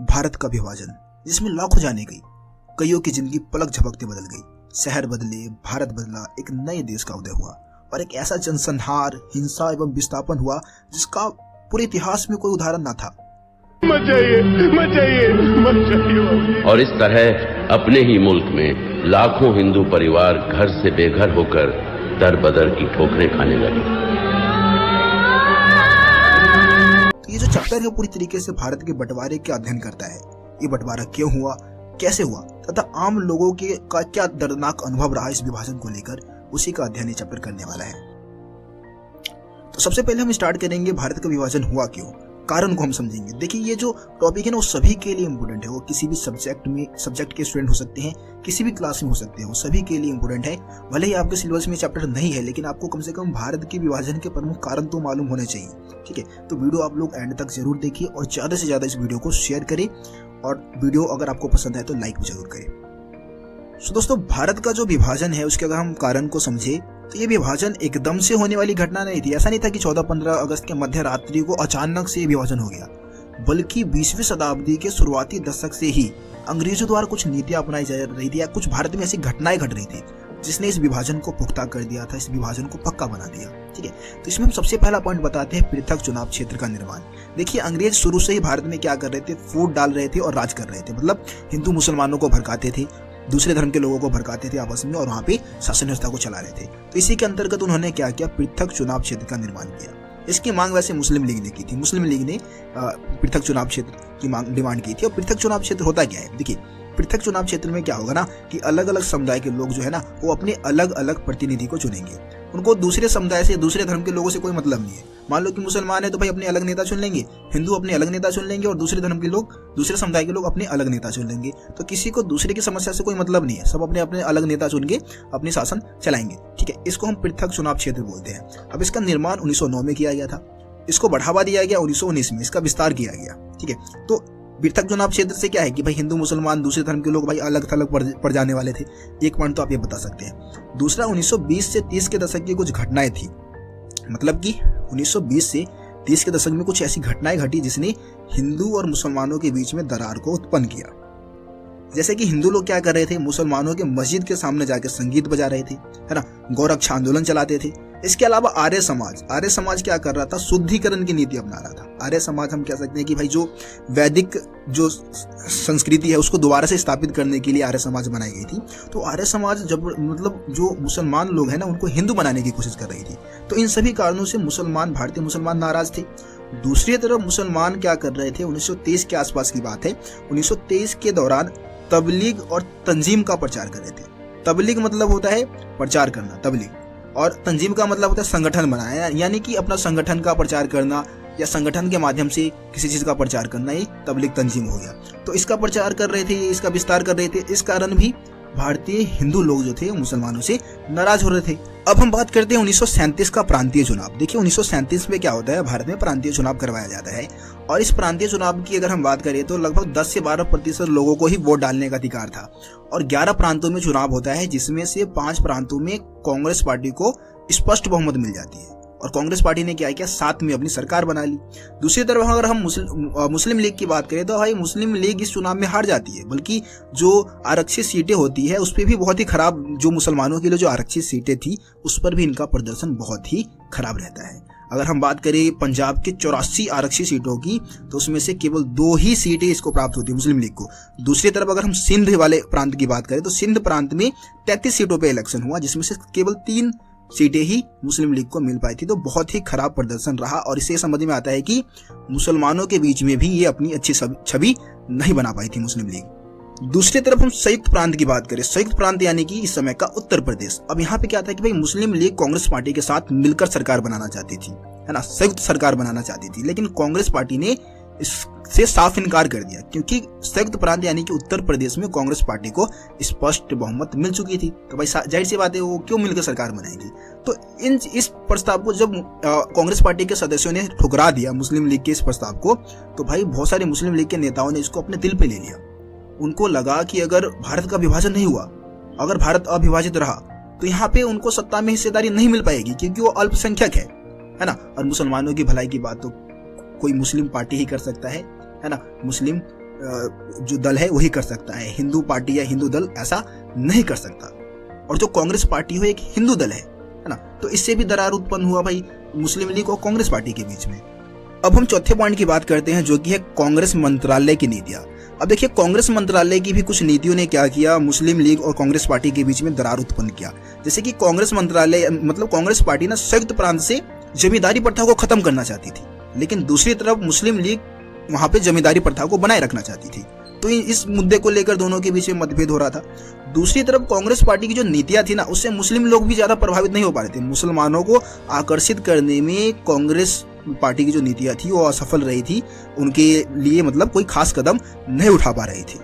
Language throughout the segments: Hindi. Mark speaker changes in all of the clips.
Speaker 1: भारत का विभाजन, जिसमें लाखों जाने गई, कईयों की जिंदगी पलक झपकते बदल गई। शहर बदले, भारत बदला, एक नए देश का उदय हुआ और एक ऐसा जनसंहार, हिंसा एवं विस्थापन हुआ जिसका पूरे इतिहास में कोई उदाहरण न था।
Speaker 2: मत जाइए।
Speaker 3: और इस तरह अपने ही मुल्क में लाखों हिंदू परिवार घर से बेघर होकर दर बदर की ठोकरें खाने लगे।
Speaker 1: तो ये जो चैप्टर है पूरी तरीके से भारत के बंटवारे का अध्ययन करता है। ये बंटवारा क्यों हुआ, कैसे हुआ तथा आम लोगों के का क्या दर्दनाक अनुभव रहा इस विभाजन को लेकर, उसी का अध्ययन ये चैप्टर करने वाला है। तो सबसे पहले हम स्टार्ट करेंगे भारत का विभाजन हुआ क्यों, कारण को हम समझेंगे। देखिए, ये जो टॉपिक है ना वो सभी के लिए इम्पोर्टेंट है। वो किसी भी सब्जेक्ट के स्टूडेंट हो सकते हैं, किसी भी क्लास में हो सकते हैं, वो सभी के लिए इम्पोर्टेंट है। भले ही आपके सिलेबस में चैप्टर नहीं है, लेकिन आपको कम से कम भारत के विभाजन के प्रमुख कारण तो मालूम होने चाहिए। ठीक है, तो वीडियो आप लोग एंड तक जरूर देखिए और ज्यादा से ज्यादा इस वीडियो को शेयर करें और वीडियो अगर आपको पसंद है तो लाइक भी जरूर करें। तो दोस्तों, भारत का जो विभाजन है उसके अगर हम कारण को समझे तो ये विभाजन एकदम से होने वाली घटना नहीं थी। ऐसा नहीं था कि 14-15 अगस्त के मध्य रात्रि को अचानक से विभाजन हो गया, बल्कि 20वीं शताब्दी के शुरुआती दशक से ही अंग्रेजों द्वारा कुछ नीतियां अपनाई जा रही थी या कुछ भारत में ऐसी घटनाएं घट रही थी जिसने इस विभाजन को पुख्ता कर दिया था, इस विभाजन को पक्का बना दिया। ठीक है, तो इसमें हम सबसे पहला पॉइंट बताते हैं पृथक चुनाव क्षेत्र का निर्माण। देखिए, अंग्रेज शुरू से ही भारत में क्या कर रहे थे, फूट डाल रहे थे और राज कर रहे थे। मतलब हिंदू मुसलमानों को भड़काते थे, दूसरे धर्म के लोगों को भड़काते थे आपस में और वहां पे शासन व्यवस्था को चला रहे थे। तो इसी के अंतर्गत उन्होंने क्या किया, पृथक चुनाव क्षेत्र का निर्माण किया। इसकी मांग वैसे मुस्लिम लीग ने की थी। मुस्लिम लीग ने पृथक चुनाव क्षेत्र की मांग डिमांड की थी। और पृथक चुनाव क्षेत्र होता क्या है, देखिए, पृथक चुनाव क्षेत्र में क्या होगा ना कि अलग अलग समुदाय के लोग जो है ना वो अपने अलग अलग प्रतिनिधि को चुनेंगे। उनको दूसरे समुदाय से, दूसरे धर्म के लोगों से कोई मतलब नहीं है। मान लो कि मुसलमान है तो भाई अपने अलग नेता चुन लेंगे, हिंदू अपने अलग नेता चुन लेंगे और दूसरे धर्म के लोग, दूसरे समुदाय के लोग अपने अलग नेता चुन लेंगे। तो किसी को दूसरे की समस्या से कोई मतलब नहीं है, सब अपने अपने अलग नेता चुन के अपने शासन चलाएंगे। ठीक है, इसको हम पृथक चुनाव क्षेत्र बोलते हैं। अब इसका निर्माण 1909 में किया गया था, इसको बढ़ावा दिया गया 1919 में, इसका विस्तार किया गया। ठीक है, तो पृथक चुनाव क्षेत्र से क्या है कि भाई हिंदू मुसलमान दूसरे धर्म के लोग भाई अलग थलग पड़ जाने वाले थे। एक पॉइंट तो आप ये बता सकते हैं। दूसरा, 1920 से 30 के दशक की कुछ घटनाएं थी। मतलब कि 1920 से 30 के दशक में कुछ ऐसी घटनाएं घटी जिसने हिंदू और मुसलमानों के बीच में दरार को उत्पन्न किया। जैसे कि हिंदू लोग क्या कर रहे थे, मुसलमानों के मस्जिद के सामने जाकर संगीत बजा रहे थे, है ना, गौरक्षा आंदोलन चलाते थे। इसके अलावा आर्य समाज क्या कर रहा था, शुद्धिकरण की नीति अपना रहा था। आर्य समाज हम कह सकते हैं कि भाई जो वैदिक जो संस्कृति है उसको दोबारा से स्थापित करने के लिए आर्य समाज बनाई गई थी। तो आर्य समाज जब मतलब जो मुसलमान लोग हैं ना उनको हिंदू बनाने की कोशिश कर रही थी। तो इन सभी कारणों से भारतीय मुसलमान नाराज थे। दूसरी तरफ मुसलमान क्या कर रहे थे, 1923 के आसपास की बात है, 1923 के दौरान तबलीग और तंजीम का प्रचार कर रहे थे। तबलीग मतलब होता है प्रचार करना, तबलीग, और तंजीम का मतलब होता है संगठन बनाना, यानी कि अपना संगठन का प्रचार करना या संगठन के माध्यम से किसी चीज का प्रचार करना, ये तबलीग तंजीम हो गया। तो इसका प्रचार कर रहे थे, इसका विस्तार कर रहे थे। इस कारण भी भारतीय हिंदू लोग जो थे मुसलमानों से नाराज हो रहे थे। अब हम बात करते हैं 1937 का प्रांतीय चुनाव। देखिए, 1937 में क्या होता है, भारत में प्रांतीय चुनाव करवाया जाता है और इस प्रांतीय चुनाव की अगर हम बात करें तो लगभग 10 से 12% लोगों को ही वोट डालने का अधिकार था। और 11 प्रांतों में चुनाव होता है, जिसमें से 5 प्रांतों में कांग्रेस पार्टी को स्पष्ट बहुमत मिल जाती है और कांग्रेस पार्टी ने क्या किया, 7 में अपनी सरकार बना ली। दूसरी तरफ अगर हम मुस्लिम लीग की बात करें तो भाई मुस्लिम लीग इस चुनाव में हार जाती है, बल्कि जो आरक्षित सीटें होती है उस पर भी बहुत ही खराब, जो मुसलमानों के लिए जो आरक्षित सीटें थी उस पर भी इनका प्रदर्शन बहुत ही खराब रहता है। अगर हम बात करें पंजाब के 84 आरक्षित सीटों की तो उसमें से केवल 2 ही सीटें इसको प्राप्त होती है, मुस्लिम लीग को। दूसरी तरफ अगर हम सिंध वाले प्रांत की बात करें तो सिंध प्रांत में 33 सीटों पे इलेक्शन हुआ, जिसमें से केवल 3 सीटें ही मुस्लिम लीग को मिल पाई थी। तो बहुत ही खराब प्रदर्शन रहा और इससे समझ में आता है कि मुसलमानों के बीच में भी ये अपनी अच्छी छवि नहीं बना पाई थी मुस्लिम लीग। दूसरी तरफ हम संयुक्त प्रांत की बात करें, संयुक्त प्रांत यानी कि इस समय का उत्तर प्रदेश। अब यहाँ पे क्या था कि भाई मुस्लिम लीग कांग्रेस पार्टी के साथ मिलकर सरकार बनाना चाहती थी, है ना, संयुक्त सरकार बनाना चाहती थी, लेकिन कांग्रेस पार्टी ने इससे साफ इनकार कर दिया क्योंकि संयुक्त प्रांत यानी कि उत्तर प्रदेश में कांग्रेस पार्टी को स्पष्ट बहुमत मिल चुकी थी। तो भाई जाहिर सी बात है वो क्यों मिलकर सरकार बनाएगी। तो इस प्रस्ताव को जब कांग्रेस पार्टी के सदस्यों ने ठुकरा दिया मुस्लिम लीग के इस प्रस्ताव को, तो भाई बहुत सारे मुस्लिम लीग के नेताओं ने इसको अपने दिल पे ले लिया। उनको लगा कि अगर भारत का विभाजन नहीं हुआ, अगर भारत अविभाजित रहा तो यहाँ पे उनको सत्ता में हिस्सेदारी नहीं मिल पाएगी क्योंकि वो अल्पसंख्यक है ना, और मुसलमानों की भलाई की बात तो कोई मुस्लिम पार्टी ही कर सकता है ना। मुस्लिम जो दल है वही कर सकता है, हिंदू पार्टी या हिंदू दल ऐसा नहीं कर सकता। और जो कांग्रेस पार्टी हो एक हिंदू दल है ना, तो इससे भी दरार उत्पन्न हुआ भाई मुस्लिम लीग और कांग्रेस पार्टी के बीच में। अब हम चौथे पॉइंट की बात करते हैं, जो कि है कांग्रेस मंत्रालय की नीतियां। अब देखिए, कांग्रेस मंत्रालय की भी कुछ नीतियों ने क्या किया, मुस्लिम लीग और कांग्रेस पार्टी के बीच में दरार उत्पन्न किया। जैसे कि कांग्रेस मंत्रालय मतलब कांग्रेस पार्टी ना संयुक्त प्रांत से जमींदारी प्रथा को खत्म करना चाहती थी, लेकिन दूसरी तरफ मुस्लिम लीग वहां पे जमींदारी प्रथा को बनाए रखना चाहती थी। तो इस मुद्दे को लेकर दोनों के बीच में मतभेद हो रहा था। दूसरी तरफ कांग्रेस पार्टी की जो नीतियां थी ना, उससे मुस्लिम लोग भी ज्यादा प्रभावित नहीं हो पा रहे थे। मुसलमानों को आकर्षित करने में कांग्रेस पार्टी की जो नीतियां थी वो असफल रही थी, उनके लिए मतलब कोई खास कदम नहीं उठा पा रही थी।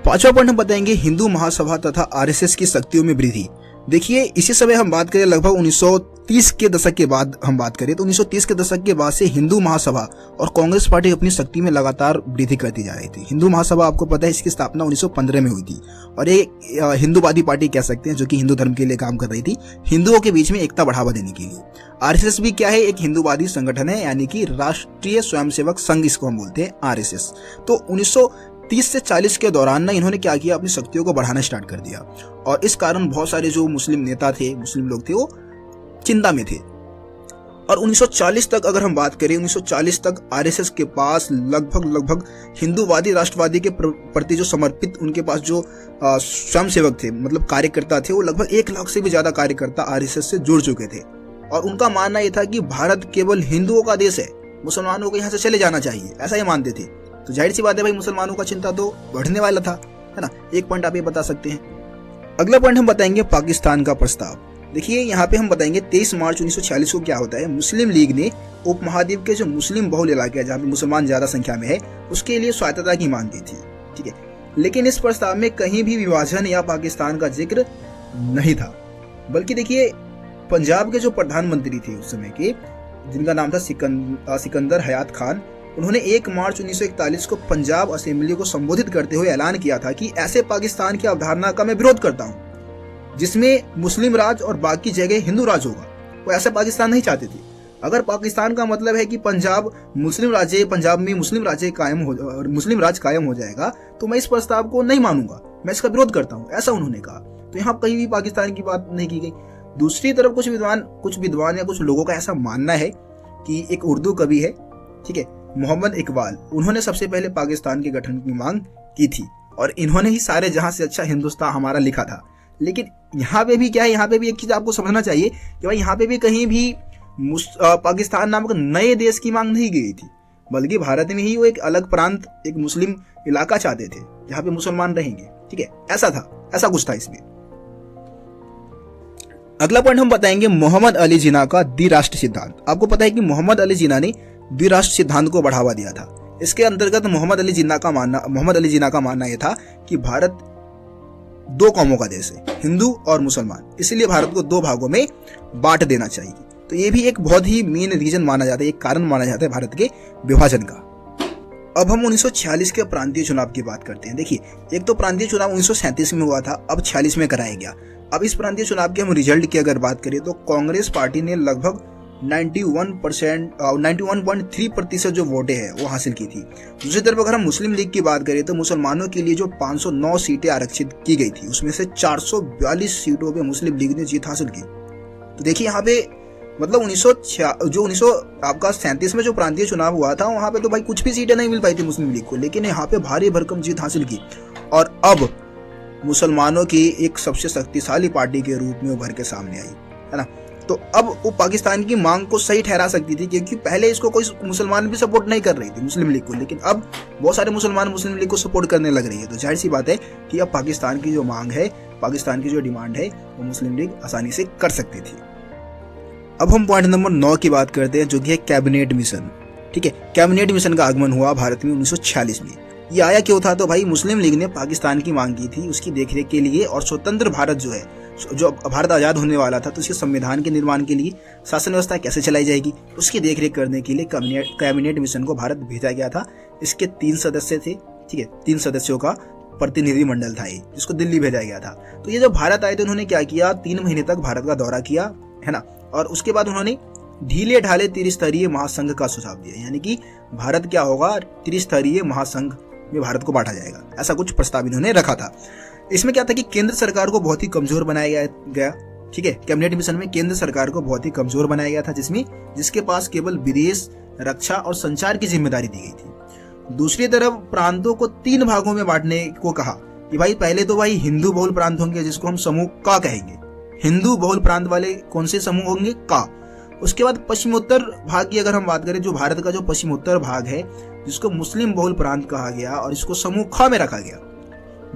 Speaker 1: पांचवा पॉइंट हम बताएंगे हिंदू महासभा तथा आरएसएस की शक्तियों में वृद्धि। देखिए, इसी समय हम बात करें लगभग 1930 के दशक के बाद हम बात करें तो 1930 के दशक के बाद से हिंदू महासभा और कांग्रेस पार्टी अपनी शक्ति में लगातार वृद्धि करती जा रही थी। हिंदू महासभा आपको पता है इसकी स्थापना 1915 में हुई थी और एक हिंदूवादी पार्टी कह सकते हैं, जो कि हिंदू धर्म के लिए काम कर रही थी, हिंदुओं के बीच में एकता बढ़ावा देने के लिए। आरएसएस भी क्या है, एक हिंदूवादी संगठन है, यानी कि राष्ट्रीय स्वयंसेवक संघ इसको हम बोलते हैं आरएसएस। तो 1930 से 40 के दौरान ना इन्होंने क्या किया, अपनी शक्तियों को बढ़ाना स्टार्ट कर दिया और इस कारण बहुत सारे जो मुस्लिम नेता थे, मुस्लिम लोग थे, वो चिंता में थे। और 1940 तक अगर हम बात करें, 1940 तक आरएसएस के पास लगभग हिंदूवादी राष्ट्रवादी के प्रति जो समर्पित उनके पास जो स्वयंसेवक थे, मतलब कार्यकर्ता थे, वो लगभग 1 लाख से भी ज्यादा कार्यकर्ता आरएसएस से जुड़ चुके थे। और उनका मानना यह था कि भारत केवल हिंदुओं का देश है, मुसलमानों को यहाँ से चले जाना चाहिए, ऐसा ही मानते थे। तो जाहिर सी बात है भाई, मुसलमानों का चिंता तो बढ़ने वाला था, है ना। एक पॉइंट आप ये बता सकते हैं। अगला पॉइंट हम बताएंगे पाकिस्तान का प्रस्ताव। देखिए, यहाँ पे हम बताएंगे 23 मार्च 1946 को क्या होता है, मुस्लिम लीग ने उपमहाद्वीप के जो मुस्लिम बहुल इलाके हैं, जहाँ पे मुसलमान ज्यादा संख्या में है, उसके लिए स्वायत्तता की मांग की थी, ठीक है। लेकिन इस प्रस्ताव में कहीं भी विभाजन या पाकिस्तान का जिक्र नहीं था, बल्कि देखिए, पंजाब के जो प्रधानमंत्री थे उस समय के, जिनका नाम था सिकंदर हयात खान, उन्होंने 1 मार्च 1941 को पंजाब असेंबली को संबोधित करते हुए ऐलान किया था कि ऐसे पाकिस्तान की अवधारणा का मैं विरोध करता हूं जिसमें मुस्लिम राज और बाकी जगह हिंदू राज होगा। वो ऐसा पाकिस्तान नहीं चाहते थे। अगर पाकिस्तान का मतलब है कि पंजाब में मुस्लिम राज्य कायम हो और मुस्लिम राज कायम हो जाएगा, तो मैं इस प्रस्ताव को नहीं मानूंगा, मैं इसका विरोध करता हूं, ऐसा उन्होंने कहा। तो यहाँ कहीं भी पाकिस्तान की बात नहीं की गई। दूसरी तरफ कुछ विद्वान या कुछ लोगों का ऐसा मानना है कि एक उर्दू कवि है, ठीक है, मोहम्मद इकबाल, उन्होंने सबसे पहले पाकिस्तान के गठन की मांग की थी और इन्होंने ही सारे जहां से अच्छा हिंदुस्तान हमारा लिखा था। लेकिन यहाँ पे भी क्या है, यहाँ पे भी एक चीज आपको समझना चाहिए कि भाई यहाँ पे भी कहीं भी पाकिस्तान नामक नए देश की मांग नहीं गई थी, बल्कि भारत में ही वो एक अलग प्रांत, एक मुस्लिम इलाका चाहते थे जहाँ पे मुसलमान रहेंगे, ठीक है, ऐसा था, ऐसा कुछ था इसमें। अगला पॉइंट हम बताएंगे मोहम्मद अली जिन्ना का द्विराष्ट्र सिद्धांत। आपको पता है कि मोहम्मद अली जिन्ना ने द्विराष्ट्र सिद्धांत को बढ़ावा दिया था। इसके अंतर्गत मोहम्मद अली जिन्ना का मानना यह था कि भारत 2 कौमों का देश है, हिंदू और मुसलमान, इसलिए भारत को 2 भागों में बांट देना चाहिए। तो ये भी एक बहुत ही मेन रीजन माना जाता है, एक कारण माना जाता है भारत के विभाजन का। अब हम 1946 के प्रांतीय चुनाव की बात करते हैं। देखिए, एक तो प्रांतीय चुनाव 1937 में हुआ था, अब 46 में कराया गया। अब इस प्रांतीय चुनाव के हम रिजल्ट की अगर बात करें तो कांग्रेस पार्टी ने लगभग 91.3% जो वोटें हैं वो हासिल की थी। दूसरी तरफ अगर हम मुस्लिम लीग की बात करें तो मुसलमानों के लिए जो 509 सीटें आरक्षित की गई थी, उसमें से 442 सीटों पे मुस्लिम लीग ने जीत हासिल की। तो देखिए, यहाँ पे मतलब 1937 में जो प्रांतीय चुनाव हुआ था, वहां पे तो भाई कुछ भी सीटें नहीं मिल पाई थी मुस्लिम लीग को, लेकिन यहाँ पे भारी भरकम जीत हासिल की और अब मुसलमानों की एक सबसे शक्तिशाली पार्टी के रूप में उभर के सामने आई, है ना। तो अब वो पाकिस्तान की मांग को सही ठहरा सकती थी, क्योंकि पहले इसको कोई मुसलमान भी सपोर्ट नहीं कर रही थी मुस्लिम लीग को, लेकिन अब बहुत सारे मुसलमान मुस्लिम लीग को सपोर्ट करने लग रही है। तो जाहिर सी बात है कि अब पाकिस्तान की जो मांग है, पाकिस्तान की जो डिमांड है, वो मुस्लिम लीग आसानी से कर सकती थी। अब हम पॉइंट नंबर 9 की बात करते हैं, जो कि है कैबिनेट मिशन। ठीक है, कैबिनेट मिशन का आगमन हुआ भारत में 1946 में। ये आया क्यों था? तो भाई मुस्लिम लीग ने पाकिस्तान की मांग की थी उसकी देखरेख के लिए, और स्वतंत्र भारत जो है, जो भारत आजाद होने वाला था, तो उसके संविधान के निर्माण के लिए शासन व्यवस्था कैसे चलाई जाएगी, उसकी देखरेख करने के लिए कैबिनेट मिशन को भारत भेजा गया था। इसके 3 सदस्य थे, ठीक है, 3 सदस्यों का प्रतिनिधि मंडल था ये, जिसको दिल्ली भेजा गया था। तो ये जब भारत आए तो उन्होंने क्या किया, 3 महीने तक भारत का दौरा किया, है ना, और उसके बाद उन्होंने ढीले ढाले त्रिस्तरीय महासंघ का सुझाव दिया, यानी कि भारत क्या होगा, त्रिस्तरीय महासंघ में भारत को बांटा जाएगा, ऐसा कुछ प्रस्ताव इन्होंने रखा था। इसमें क्या था कि केंद्र सरकार को बहुत ही कमजोर बनाया गया। ठीक है, कैबिनेट मिशन में केंद्र सरकार को बहुत ही कमजोर बनाया गया था, जिसके पास केवल विदेश, रक्षा और संचार की जिम्मेदारी दी गई थी। दूसरी तरफ प्रांतों को 3 भागों में बांटने को कहा कि भाई पहले तो भाई हिंदू बहुल प्रांत होंगे, जिसको हम समूह का कहेंगे। हिंदू बहुल प्रांत वाले कौन से समूह होंगे? का। उसके बाद पश्चिमोत्तर भाग की अगर हम बात करें, जो भारत का जो पश्चिमोत्तर भाग है, जिसको मुस्लिम बहुल प्रांत कहा गया और इसको समूह ख में रखा गया।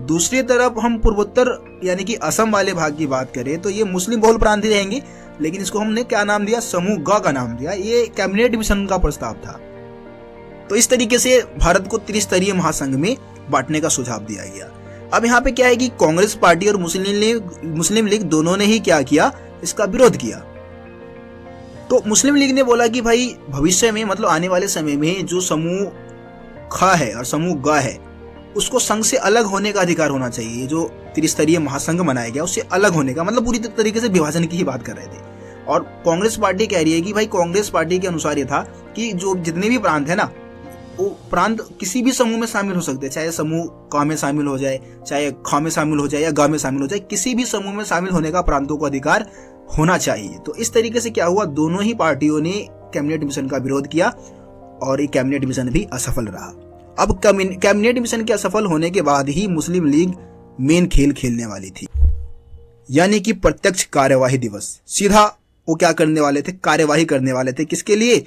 Speaker 1: दूसरी तरफ हम पूर्वोत्तर यानी कि असम वाले भाग की बात करें तो ये मुस्लिम बहुल प्रांत ही रहेंगे, लेकिन इसको हमने क्या नाम दिया? समूह ग का नाम दिया। ये कैबिनेट मिशन का प्रस्ताव था। तो इस तरीके से भारत को त्रिस्तरीय महासंघ में बांटने का सुझाव दिया गया। अब यहाँ पे क्या है कि कांग्रेस पार्टी और मुस्लिम लीग दोनों ने ही क्या किया? इसका विरोध किया। तो मुस्लिम लीग ने बोला कि भाई भविष्य में, मतलब आने वाले समय में, जो समूह ख है और समूह ग है उसको संघ से अलग होने का अधिकार होना चाहिए। जो त्रिस्तरीय महासंघ बनाया गया उससे अलग होने का, मतलब पूरी तरीके से विभाजन की ही बात कर रहे थे। और कांग्रेस पार्टी कह रही है कि भाई कांग्रेस पार्टी के अनुसार ये था कि जो जितने भी प्रांत है ना, वो प्रांत किसी भी समूह में शामिल हो सकते हैं, चाहे समूह क में शामिल हो जाए, चाहे ख में शामिल हो जाए या ग में शामिल हो जाए, किसी भी समूह में शामिल होने का प्रांतों को अधिकार होना चाहिए। तो इस तरीके से क्या हुआ? दोनों ही पार्टियों ने कैबिनेट मिशन का विरोध किया और ये कैबिनेट मिशन भी असफल रहा। अब कैबिनेट मिशन के असफल होने के बाद ही मुस्लिम लीग मेन खेल खेलने वाली थी, यानी कि प्रत्यक्ष कार्यवाही दिवस। सीधा वो क्या करने वाले थे? कार्यवाही करने वाले थे। किसके लिए?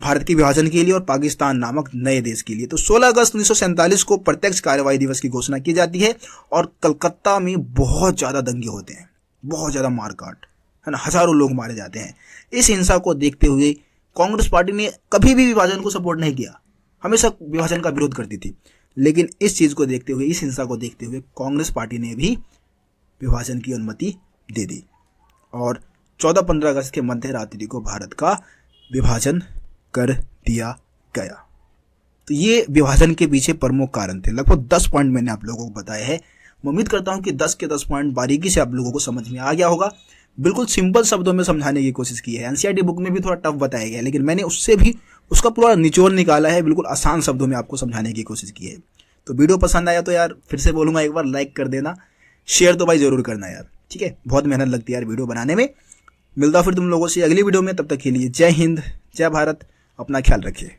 Speaker 1: भारत के विभाजन के लिए और पाकिस्तान नामक नए देश के लिए। तो 16 अगस्त 1947 को प्रत्यक्ष कार्यवाही दिवस की घोषणा की जाती है और कलकत्ता में बहुत ज्यादा दंगे होते हैं, बहुत ज्यादा मारकाट, है ना, हजारों लोग मारे जाते हैं। इस हिंसा को देखते हुए कांग्रेस पार्टी ने कभी भी विभाजन को सपोर्ट नहीं किया, हमेशा विभाजन का विरोध करती थी। लेकिन इस चीज को देखते हुए, इस हिंसा को देखते हुए कांग्रेस पार्टी ने भी विभाजन की अनुमति दे दी और 14-15 अगस्त के मध्य रात्रि को भारत का विभाजन कर दिया गया। तो ये विभाजन के पीछे प्रमुख कारण थे। लगभग 10 पॉइंट मैंने आप लोगों को बताए हैं। मैं उम्मीद करता हूं कि 10 के 10 पॉइंट बारीकी से आप लोगों को समझ में आ गया होगा। बिल्कुल सिंपल शब्दों में समझाने की कोशिश की है। एनसीईआरटी बुक में भी थोड़ा टफ बताया गया है, लेकिन मैंने उससे भी उसका पूरा निचोड़ निकाला है, बिल्कुल आसान शब्दों में आपको समझाने की कोशिश की है। तो वीडियो पसंद आया तो यार फिर से बोलूंगा, एक बार लाइक कर देना, शेयर तो भाई जरूर करना यार, ठीक है। बहुत मेहनत लगती है यार वीडियो बनाने में। मिलता फिर तुम लोगों से अगली वीडियो में, तब तक के लिए जय हिंद, जय भारत, अपना ख्याल रखिए।